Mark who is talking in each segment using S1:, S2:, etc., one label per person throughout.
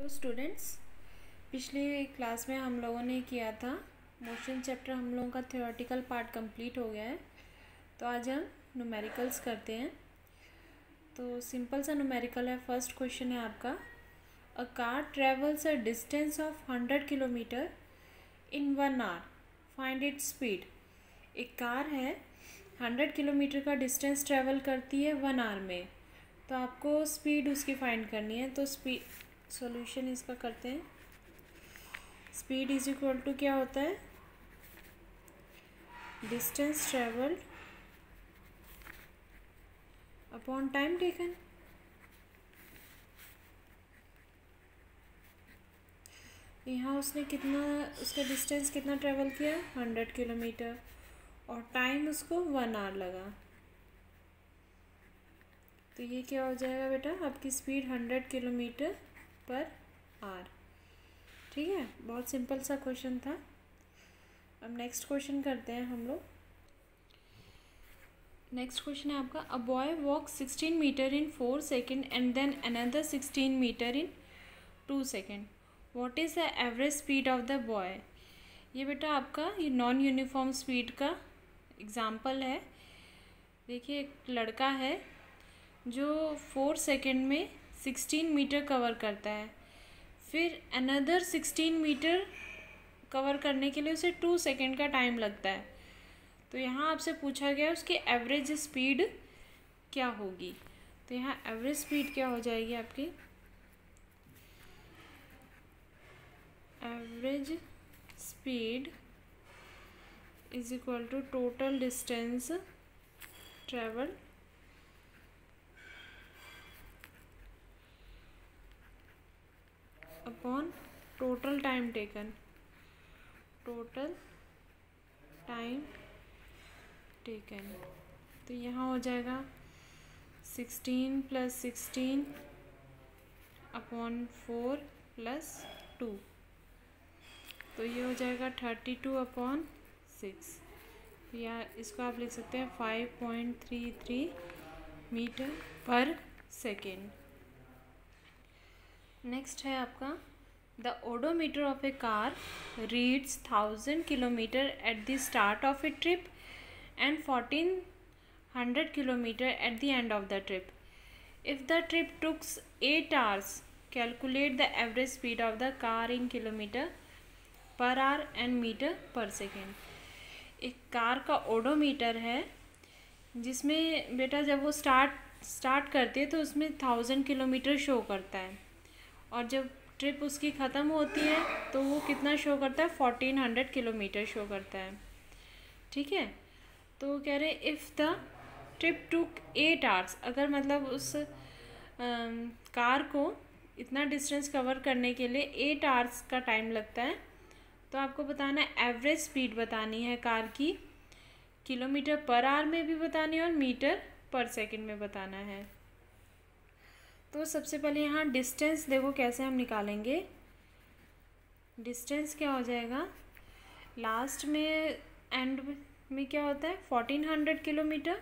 S1: Hello students, पिछले class में हम लोगों ने किया था मोशन चैप्टर। हम लोगों का थ्योरेटिकल पार्ट कंप्लीट हो गया है। तो आज हम न्यूमेरिकल्स करते हैं। तो सिंपल सा न्यूमेरिकल है। फर्स्ट क्वेश्चन है आपका, a car travels a distance of 100 kilometre in 1 hour, find its speed. एक कार है, 100 किलोमीटर का डिस्टेंस ट्रेवल करती है 1 आवर में, तो आपको स्पीड उसकी फाइंड करनी है। तो स्पीड सॉल्यूशन इसका करते हैं। स्पीड इज इक्वल टू क्या होता है, distance travelled upon time taken. यहाँ उसने उसका डिस्टेंस कितना ट्रेवल किया, 100 किलोमीटर, और टाइम उसको 1 आवर लगा। तो ये क्या हो जाएगा बेटा, आपकी स्पीड 100 किलोमीटर पर आवर। ठीक है, बहुत सिंपल सा क्वेश्चन था। अब नेक्स्ट क्वेश्चन करते हैं हम लोग। नेक्स्ट क्वेश्चन है आपका, a boy walk 16 metre in 4 second and then another 16 metre in 2 second. What is the average speed of the boy. ये बेटा आपका ये नॉन यूनिफॉर्म स्पीड का एग्जाम्पल है। देखिए, एक लड़का है जो 4 सेकेंड में 16 मीटर कवर करता है, फिर अनदर 16 मीटर कवर करने के लिए उसे 2 सेकेंड का टाइम लगता है। तो यहाँ आपसे पूछा गया उसकी एवरेज स्पीड क्या होगी। तो यहाँ एवरेज स्पीड क्या हो जाएगी आपकी, average speed is equal to total distance travel upon total time taken. Total time taken, तो यहाँ हो जाएगा 16 + 16 अपॉन 4 + 2, तो ये हो जाएगा 32 अपॉन 6, या इसको आप लिख सकते हैं 5.33 मीटर पर सेकेंड। नेक्स्ट है आपका, the odometer of A car reads 1000 kilometre at the start of A trip and 1400 kilometer at the end of the trip. If the trip took 8 hours, calculate the average speed of the car in kilometer per hour and meter per second. एक car का odometer है जिसमें बेटा जब वो start करती है तो उसमें 1000 किलोमीटर शो करता है, और जब ट्रिप उसकी ख़त्म होती है तो वो कितना शो करता है, 1400 किलोमीटर शो करता है। ठीक है, तो कह रहे if the trip took 8 hours, अगर मतलब उस कार को इतना डिस्टेंस कवर करने के लिए 8 आवर्स का टाइम लगता है, तो आपको बताना है एवरेज स्पीड बतानी है कार की, किलोमीटर पर आवर में भी बतानी है और मीटर पर सेकंड में बताना है। तो सबसे पहले यहाँ डिस्टेंस देखो कैसे हम निकालेंगे। डिस्टेंस क्या हो जाएगा, लास्ट में एंड में क्या होता है 1400 किलोमीटर,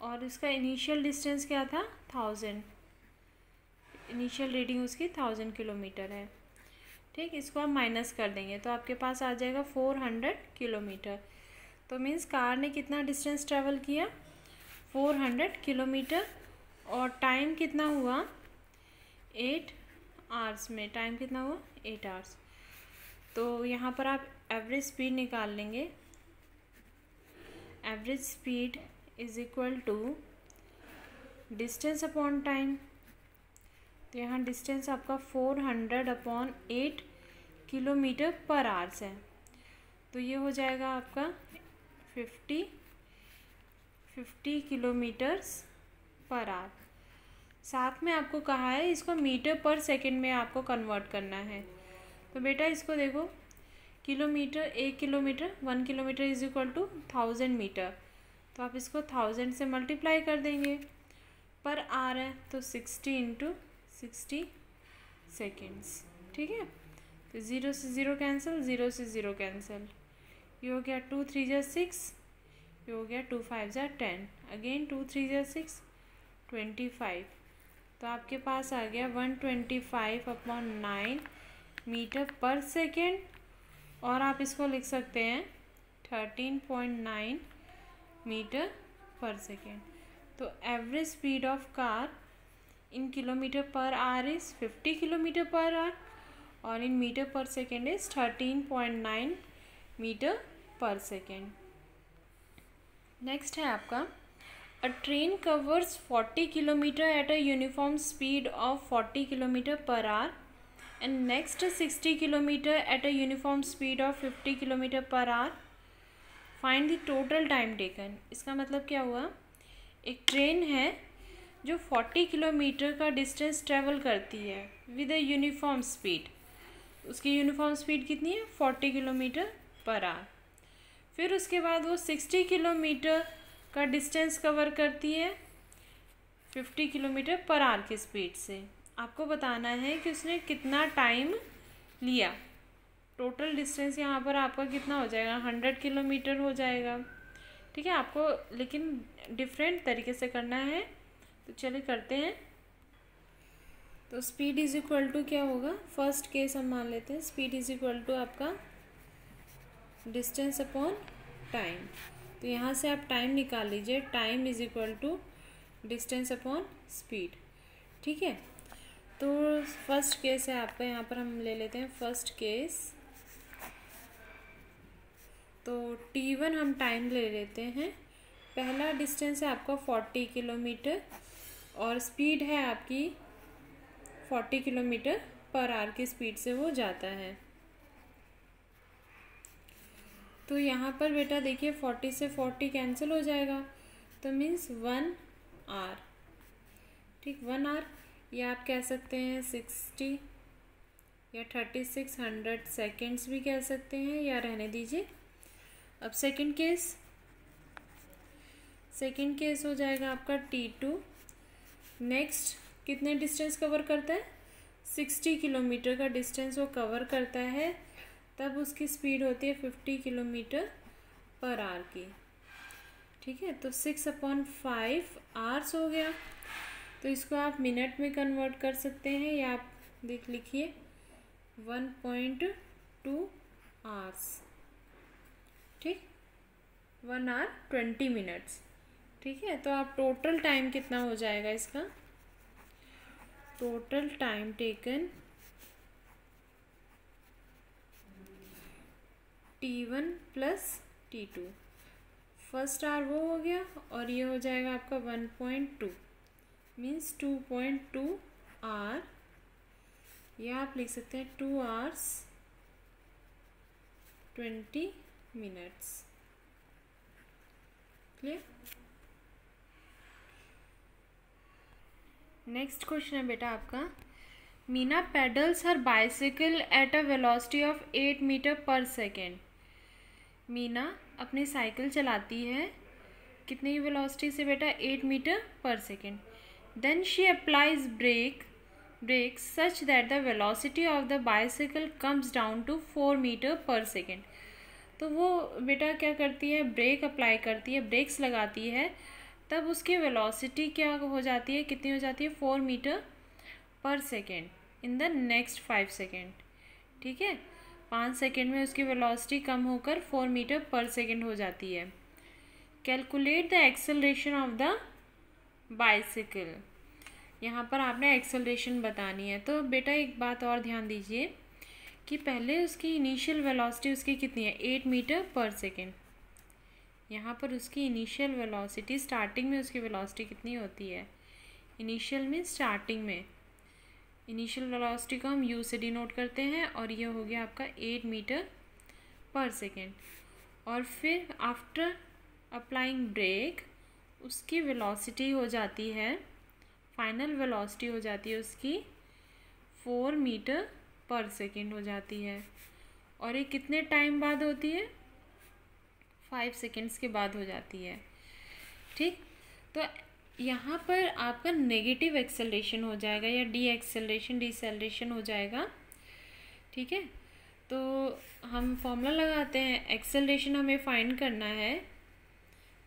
S1: और इसका इनिशियल डिस्टेंस क्या था 1000, इनिशियल रीडिंग उसकी 1000 किलोमीटर है। ठीक, इसको आप माइनस कर देंगे तो आपके पास आ जाएगा 400 किलोमीटर। तो मीन्स कार ने कितना डिस्टेंस ट्रेवल किया, 400 किलोमीटर, और टाइम कितना हुआ 8 आवर्स में, टाइम कितना हुआ 8 आवर्स। तो यहाँ पर आप एवरेज स्पीड निकाल लेंगे। Average speed is equal to distance upon time. तो यहाँ डिस्टेंस आपका 400 अपॉन 8 किलोमीटर पर आवर्स है, तो ये हो जाएगा आपका 50 किलोमीटर्स पर आवर। साथ में आपको कहा है इसको मीटर पर सेकंड में आपको कन्वर्ट करना है। तो बेटा इसको देखो, kilometre, 1 kilometre, 1 kilometre is equal to 1000 metre, तो आप इसको 1000 से मल्टीप्लाई कर देंगे। पर आर है तो 60 × 60 सेकेंड्स। ठीक है, तो 0 से 0 कैंसिल, 0 से 0 कैंसिल, ये हो गया 2 3 × 6, ये हो गया 2 5 × 10, अगेन 2 3 × 6 25, तो आपके पास आ गया 125/9 मीटर पर सेकेंड, और आप इसको लिख सकते हैं 13.9 मीटर पर सेकेंड। तो average speed of car in kilometre per hour is 50 kilometre per hour, और in metre per second is 13.9 metre per second. Next है आपका, अ train covers 40 kilometre at a uniform speed of 40 kilometre per hour and next 60 kilometre at a uniform speed of 50 kilometre per hour. Find the total time taken. इसका मतलब क्या हुआ, एक train है जो 40 kilometre का डिस्टेंस ट्रेवल करती है विद अ यूनिफॉर्म स्पीड। उसकी यूनिफॉर्म स्पीड कितनी है, 40 किलोमीटर पर आवर। फिर उसके बाद वो 60 किलोमीटर का डिस्टेंस कवर करती है 50 किलोमीटर पर आवर की स्पीड से। आपको बताना है कि उसने कितना टाइम लिया। टोटल डिस्टेंस यहाँ पर आपका कितना हो जाएगा, 100 किलोमीटर हो जाएगा। ठीक है, आपको लेकिन डिफरेंट तरीके से करना है, तो चलिए करते हैं। तो स्पीड इज इक्वल टू क्या होगा, फर्स्ट केस हम मान लेते हैं, स्पीड इज इक्वल टू आपका डिस्टेंस अपॉन टाइम। तो यहाँ से आप टाइम निकाल लीजिए, time is equal to distance upon speed. ठीक है, तो फर्स्ट केस है आपका, यहाँ पर हम ले लेते हैं फर्स्ट केस। तो T1 हम टाइम ले लेते हैं। पहला डिस्टेंस है आपका 40 किलोमीटर और स्पीड है आपकी 40 किलोमीटर पर आवर की स्पीड से वो जाता है। तो यहाँ पर बेटा देखिए 40 से 40 कैंसिल हो जाएगा, तो मीन्स 1 आवर। ठीक, 1 आवर, या आप कह सकते हैं 60 या 3600 सेकेंड्स भी कह सकते हैं, या रहने दीजिए। अब सेकंड केस हो जाएगा आपका T2। नेक्स्ट कितने डिस्टेंस कवर करता है, 60 किलोमीटर का डिस्टेंस वो कवर करता है, तब उसकी स्पीड होती है 50 किलोमीटर पर आवर की। ठीक है, तो 6/5 आवर्स हो गया। तो इसको आप मिनट में कन्वर्ट कर सकते हैं, या आप लिखिए 1.2 आवर्स। ठीक, 1 आवर 20 मिनट्स। ठीक है, तो आप टोटल टाइम कितना हो जाएगा इसका, total time taken T1 plus T2। First hour वो हो गया, और ये हो जाएगा आपका 1.2 मीन्स 2.2 आवर, या आप लिख सकते हैं 2 hours 20 minutes. Clear. Next question है बेटा आपका, Meena pedals her bicycle at a velocity of 8 metre per second. Meena अपनी साइकिल चलाती है कितनी वेलोसिटी से बेटा, 8 metre per second. Then she applies brakes such that the velocity of the bicycle comes down to 4 metre per second. तो वो बेटा क्या करती है, ब्रेक अप्लाई करती है, ब्रेक्स लगाती है, तब उसकी वेलोसिटी क्या हो जाती है, कितनी हो जाती है, 4 metre per second in the next 5 second. ठीक है, 5 सेकेंड में उसकी वेलोसिटी कम होकर 4 मीटर पर सेकेंड हो जाती है। Calculate the acceleration of the bicycle. यहाँ पर आपने एक्सेलरेशन बतानी है। तो बेटा एक बात और ध्यान दीजिए कि पहले उसकी इनिशियल वेलोसिटी उसकी कितनी है, 8 मीटर पर सेकेंड। यहाँ पर उसकी इनिशियल वेलोसिटी, स्टार्टिंग में उसकी वेलोसिटी कितनी होती है, इनिशियल में स्टार्टिंग में इनिशियल वेलोसिटी को हम u से डिनोट करते हैं, और ये हो गया आपका 8 मीटर पर सेकेंड। और फिर आफ्टर अप्लाइंग ब्रेक उसकी वेलोसिटी हो जाती है, फाइनल वेलोसिटी हो जाती है उसकी 4 मीटर पर सेकेंड हो जाती है। और ये कितने टाइम बाद होती है, 5 सेकेंड्स के बाद हो जाती है। ठीक, तो यहाँ पर आपका नेगेटिव एक्सेलरेशन हो जाएगा, या डिसेलरेशन हो जाएगा। ठीक है, तो हम फॉर्मूला लगाते हैं, एक्सेलरेशन हमें फाइंड करना है।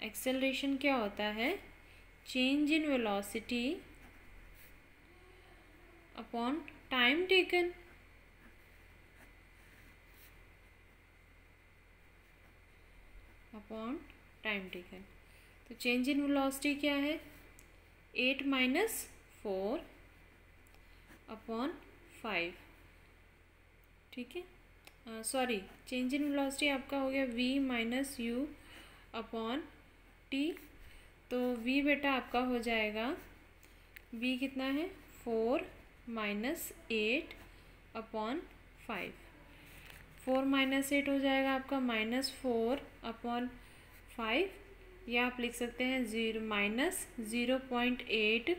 S1: एक्सेलरेशन क्या होता है, change in velocity upon time taken. Upon time taken. तो चेंज इन वेलोसिटी क्या है? 8 माइनस 4 अपॉन 5। ठीक है, सॉरी, चेंज इन वेलोसिटी आपका हो गया v minus you upon T. तो v बेटा आपका हो जाएगा, v कितना है? 4 माइनस 8 अपॉन 5। 4 माइनस 8 हो जाएगा आपका -4 अपॉन 5, या आप लिख सकते हैं -0.8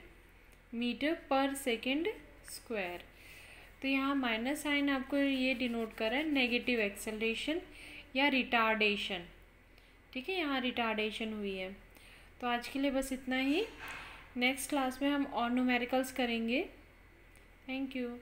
S1: मीटर पर सेकेंड स्क्वायर। तो यहाँ माइनस साइन आपको ये डिनोट कर रहा है नेगेटिव एक्सेलरेशन या रिटार्डेशन। ठीक है, यहाँ रिटार्डेशन हुई है। तो आज के लिए बस इतना ही। नेक्स्ट क्लास में हम और न्यूमेरिकल्स करेंगे। Thank you.